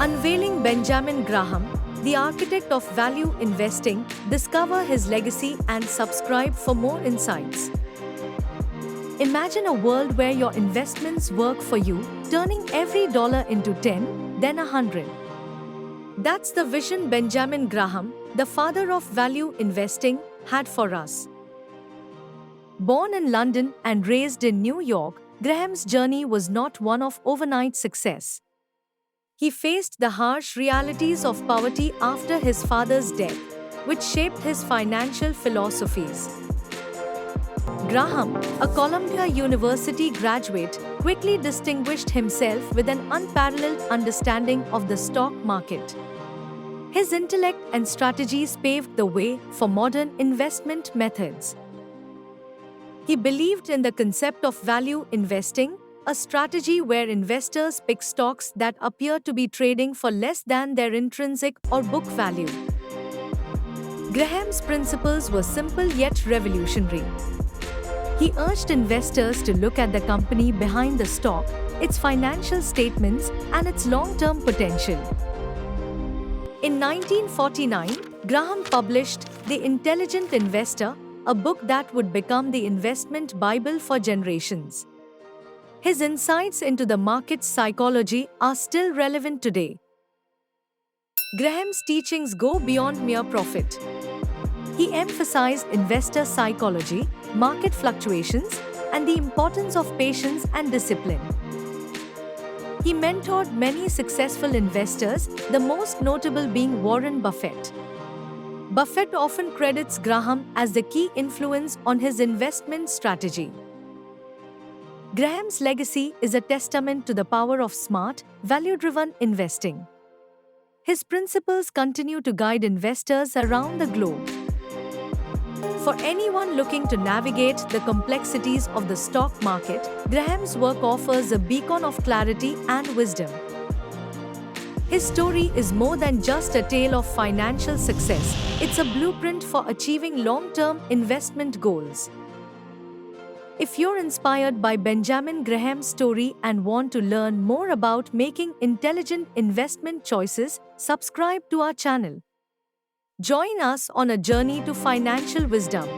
Unveiling Benjamin Graham, the architect of value investing, discover his legacy and subscribe for more insights. Imagine a world where your investments work for you, turning every dollar into 10, then 100. That's the vision Benjamin Graham, the father of value investing, had for us. Born in London and raised in New York, Graham's journey was not one of overnight success. He faced the harsh realities of poverty after his father's death, which shaped his financial philosophies. Graham, a Columbia University graduate, quickly distinguished himself with an unparalleled understanding of the stock market. His intellect and strategies paved the way for modern investment methods. He believed in the concept of value investing, a strategy where investors pick stocks that appear to be trading for less than their intrinsic or book value. Graham's principles were simple yet revolutionary. He urged investors to look at the company behind the stock, its financial statements, and its long-term potential. In 1949, Graham published The Intelligent Investor, a book that would become the investment Bible for generations. His insights into the market's psychology are still relevant today. Graham's teachings go beyond mere profit. He emphasized investor psychology, market fluctuations, and the importance of patience and discipline. He mentored many successful investors, the most notable being Warren Buffett. Buffett often credits Graham as the key influence on his investment strategy. Graham's legacy is a testament to the power of smart, value-driven investing. His principles continue to guide investors around the globe. For anyone looking to navigate the complexities of the stock market, Graham's work offers a beacon of clarity and wisdom. His story is more than just a tale of financial success, it's a blueprint for achieving long-term investment goals. If you're inspired by Benjamin Graham's story and want to learn more about making intelligent investment choices, subscribe to our channel. Join us on a journey to financial wisdom.